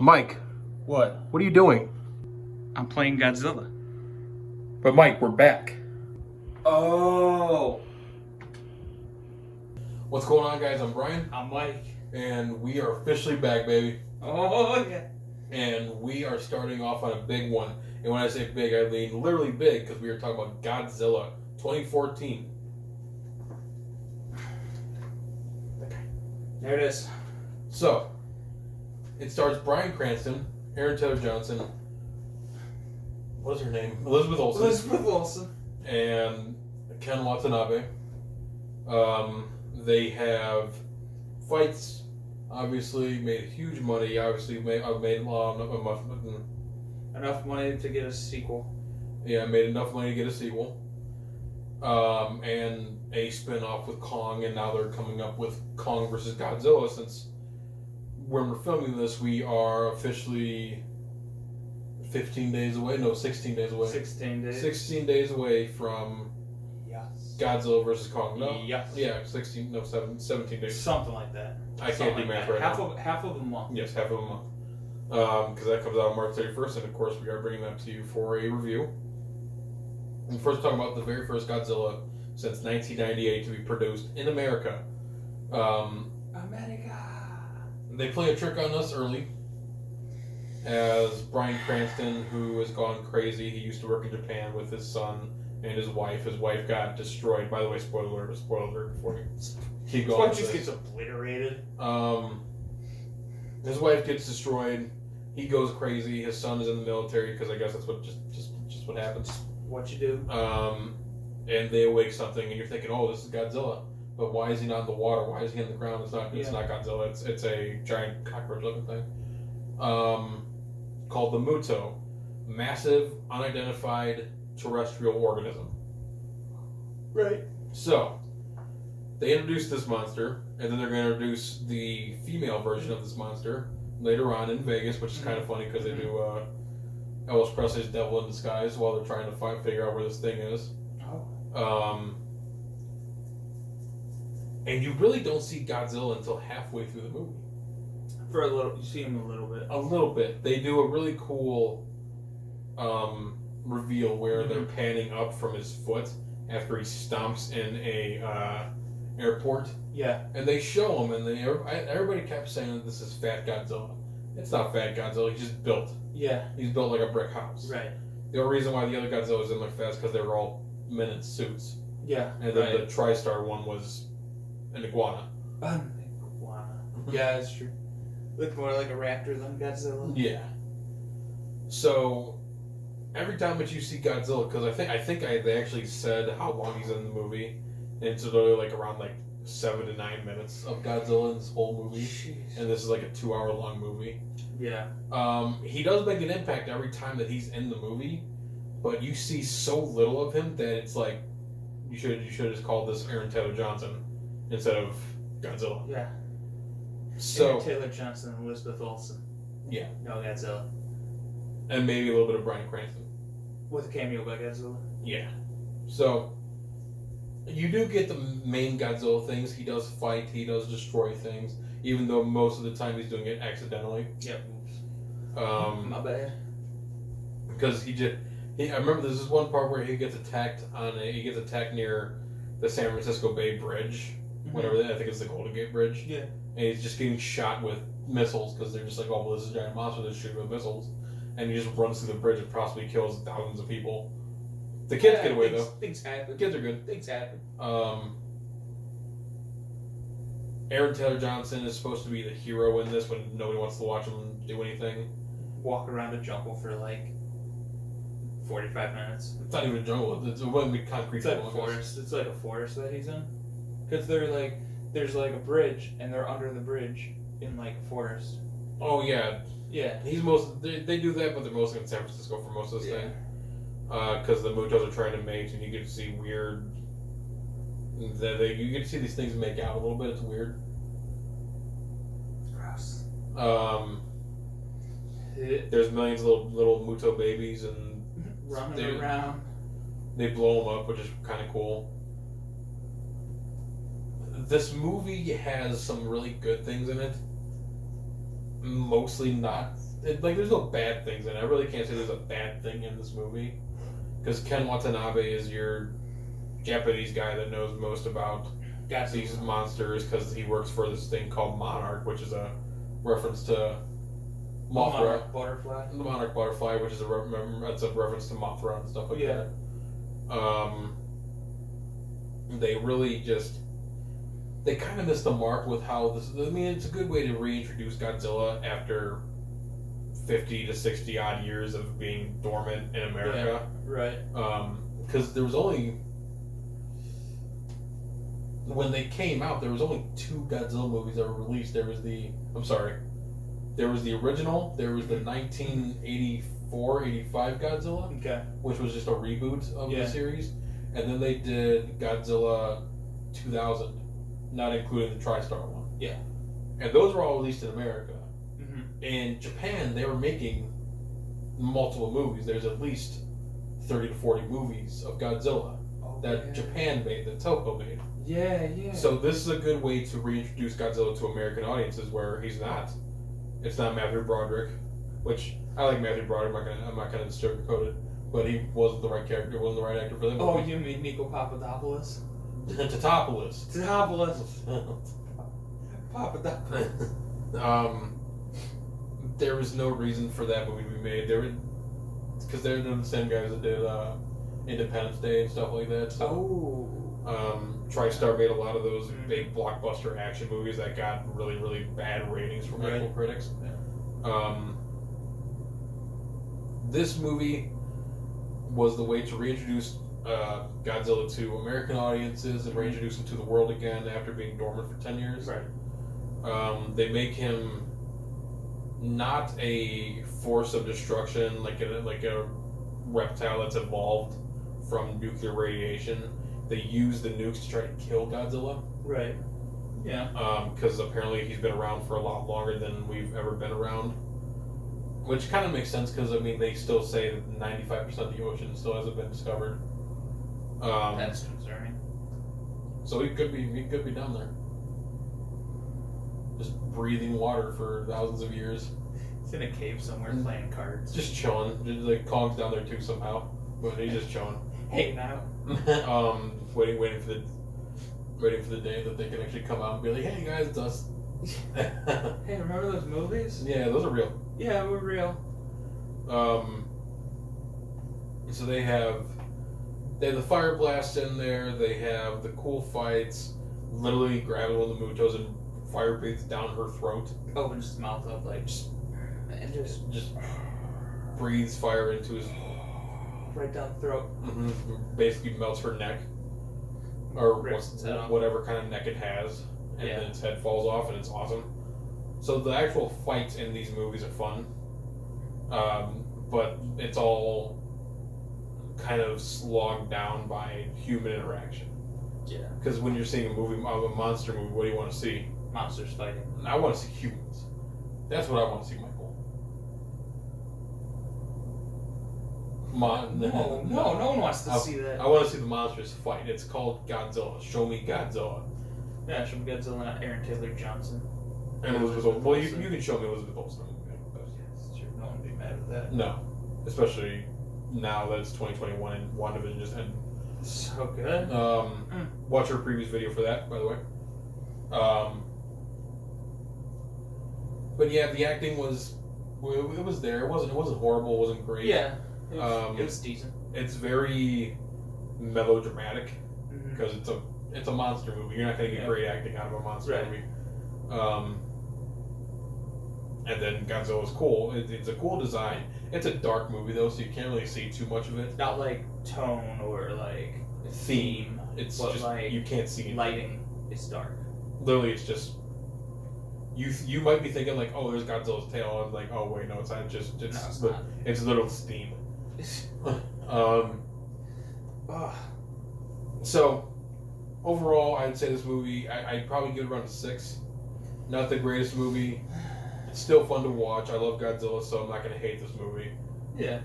Mike, What? what are you doing? I'm playing Godzilla. But Mike, we're back. Oh. What's going on, guys? I'm Brian, I'm Mike. and we are officially back, baby. Oh, yeah. And we are starting off on a big one. And when I say big, I mean literally big, because we are talking about Godzilla 2014. There it is. So, it stars Bryan Cranston, Aaron Taylor Johnson, what is her name? Elizabeth Olsen. And Ken Watanabe. They have fights, obviously, made huge money, obviously made Enough money to get a sequel. Yeah, made enough money to get a sequel. And a spin-off with Kong, and now they're coming up with Kong versus Godzilla, since when we're filming this, we are officially 16 days away. 16 days. 16 days away from Godzilla versus Kong. No? Yes. Yeah, 17 days. Something like that. I can't do math right now. Half of a month. Yes, half of a month. Because that comes out on March 31st, and of course we are bringing that to you for a review. And first, talking about the very first Godzilla since 1998 to be produced in America. America. They play a trick on us early. As Bryan Cranston, who has gone crazy, he used to work in Japan with his son and his wife. His wife got destroyed. By the way, spoiler alert before you keep going. What just gets obliterated? His wife gets destroyed. He goes crazy. His son is in the military, because I guess that's what just what happens. What you do? And they awake something, and you're thinking, "Oh, this is Godzilla." But why is he not in the water? Why is he in the ground? It's not Godzilla. It's a giant cockroach-looking thing. Called the Muto, massive unidentified terrestrial organism. Right. So they introduce this monster, and then they're going to introduce the female version of this monster later on in Vegas, which is kind of funny because they do Elvis Presley's Devil in Disguise while they're trying to figure out where this thing is. Oh. And you really don't see Godzilla until halfway through the movie. For a little, you see him a little bit. A little bit. They do a really cool reveal where they're panning up from his foot after he stomps in a airport. Yeah. And they show him, and everybody kept saying that this is Fat Godzilla. It's not Fat Godzilla. He's just built. Yeah. He's built like a brick house. Right. The only reason why the other Godzillas didn't look fat is because they were all men in suits. Yeah. And then the TriStar one was an iguana. An iguana. Yeah, that's true. Looked more like a raptor than Godzilla. Yeah. So every time that you see Godzilla, because I think they actually said how long he's in the movie, and it's literally like around 7 to 9 minutes of Godzilla in this whole movie. Jeez. And this is like a 2-hour long movie. Yeah. He does make an impact every time that he's in the movie, but you see so little of him that it's like you should have just called this Aaron Taylor Johnson instead of Godzilla. Yeah. So Aaron Taylor Johnson and Elizabeth Olsen. Yeah. No Godzilla. And maybe a little bit of Bryan Cranston. With a cameo by Godzilla. Yeah. So you do get the main Godzilla things. He does fight. He does destroy things, even though most of the time he's doing it accidentally. Yep. My bad. Because I remember there's this one part where he gets attacked near the San Francisco Bay Bridge, whatever I think it's the Golden Gate Bridge. Yeah. And he's just getting shot with missiles because they're just like, oh, well, this is a giant monster that's shooting with missiles, and he just runs through the bridge and possibly kills thousands of people. The kids get away though. Things happen. The kids are good. Things happen. Aaron Taylor Johnson is supposed to be the hero in this when nobody wants to watch him do anything. Walk around the jungle for 45 minutes. It's not even a jungle. It's a concrete. It's like a forest. It's like a forest that he's in. Because there's a bridge, and they're under the bridge in a forest. Oh yeah. Yeah. They do that, but they're mostly in San Francisco for most of this thing. Because the Mutos are trying to mate, and you get to see weird. You get to see these things make out a little bit. It's weird. Gross. There's millions of little Muto babies and running around. They blow them up, which is kind of cool. This movie has some really good things in it. Mostly not there's no bad things in it. I really can't say there's a bad thing in this movie, because Ken Watanabe is your Japanese guy that knows most about these monsters, because he works for this thing called Monarch, which is a reference to Mothra. Monarch butterfly. The Monarch butterfly, which is a reference to Mothra and stuff like that. They really they kind of missed the mark with how this. I mean, it's a good way to reintroduce Godzilla after 50 to 60 odd years of being dormant in America. Yeah, right. Because there was only, when they came out, there was only 2 Godzilla movies that were released. There was the original, there was the 1984-85 Godzilla, which was just a reboot of the series, and then they did Godzilla 2000, not including the TriStar one. Yeah. And those were all released in America. Mm-hmm. In Japan, they were making multiple movies. There's at least 30 to 40 movies of Godzilla that Japan made, that Toho made. Yeah, yeah. So this is a good way to reintroduce Godzilla to American audiences, where he's not. It's not Matthew Broderick, which I like Matthew Broderick. I'm not gonna sugarcoat it, but he wasn't the right character, wasn't the right actor for them. Oh, you mean Nico Papadopoulos? Tatopoulos. Papadopoulos. There was no reason for that movie to be made. Because they're the same guys that did Independence Day and stuff like that. So, TriStar made a lot of those big blockbuster action movies that got really, really bad ratings from actual critics. Yeah. This movie was the way to reintroduce Godzilla to American audiences and reintroduce him to the world again after being dormant for 10 years. Right. They make him not a force of destruction like a reptile that's evolved from nuclear radiation. They use the nukes to try to kill Godzilla. Right. Yeah. Because apparently he's been around for a lot longer than we've ever been around. Which kind of makes sense, because I mean they still say that 95% of the ocean still hasn't been discovered. That's concerning. So he could be down there, just breathing water for thousands of years. He's in a cave somewhere playing cards. Just chilling. Like Kong's down there too somehow, but he's just chilling. Hanging out. Waiting for the day that they can actually come out and be like, "Hey guys, it's us." Hey, remember those movies? Yeah, those are real. Yeah, we're real. So they have the fire blast in there. They have the cool fights. Literally grabbing one of the Mutos and fire breathes down her throat. Opens his mouth up like just breathes fire into his right down the throat. Mm-hmm. Basically melts her neck, or whatever kind of neck it has, and then its head falls off, and it's awesome. So the actual fights in these movies are fun, but it's all kind of slogged down by human interaction. Yeah. Because when you're seeing a monster movie, what do you want to see? Monsters fighting. I want to see humans. That's what I want to see, Michael. No one wants to see that. I want to see the monsters fight. It's called Godzilla. Show me Godzilla. Yeah, show me Godzilla, not Aaron Taylor Johnson. And Elizabeth Olsen. Well, you can show me Elizabeth Olsen. Yes, sure. No one would be mad at that. No. Especially now that it's 2021 and WandaVision just ended. So good. Watch her previous video for that, by the way. But yeah, the acting was there. It wasn't horrible. It wasn't great. Yeah. It was decent. It's very melodramatic because it's a monster movie. You're not going to get great acting out of a monster movie. And then Godzilla's cool. It's a cool design. It's a dark movie though, so you can't really see too much of it. Not like tone or like theme. It's just like you can't see anything. Lighting. It's dark. Literally, it's just you might be thinking like, oh, there's Godzilla's tail, and like, oh wait, no, it's not. It's literal steam. So overall, I'd say this movie, I'd probably give it around a 6. Not the greatest movie. It's still fun to watch. I love Godzilla, so I'm not going to hate this movie. Yeah.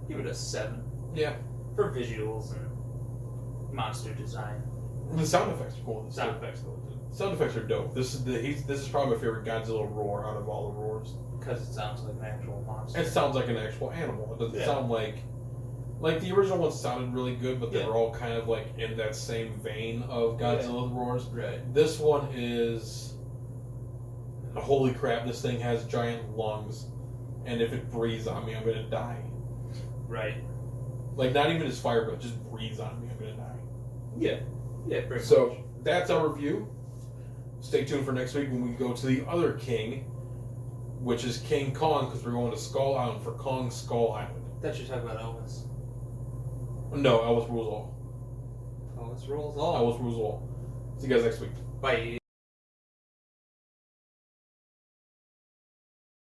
Give it a 7. Yeah. For visuals and monster design. The sound effects are cool. Sound effects cool too. Sound effects are dope. This is probably my favorite Godzilla roar out of all the roars. Because it sounds like an actual monster. It sounds like an actual animal. It doesn't sound like the original one sounded really good, but they were all kind of like in that same vein of Godzilla's roars. Right. This one is, holy crap! This thing has giant lungs, and if it breathes on me, I'm gonna die. Right. Like not even as fire, but just breathes on me, I'm gonna die. Yeah. Yeah. Pretty So much. that's our review. Stay tuned for next week when we go to the other king, which is King Kong, because we're going to Skull Island for Kong's Skull Island. That should talk about Elvis. No, Elvis rules all. Elvis rules all. Elvis rules all. See you guys next week. Bye.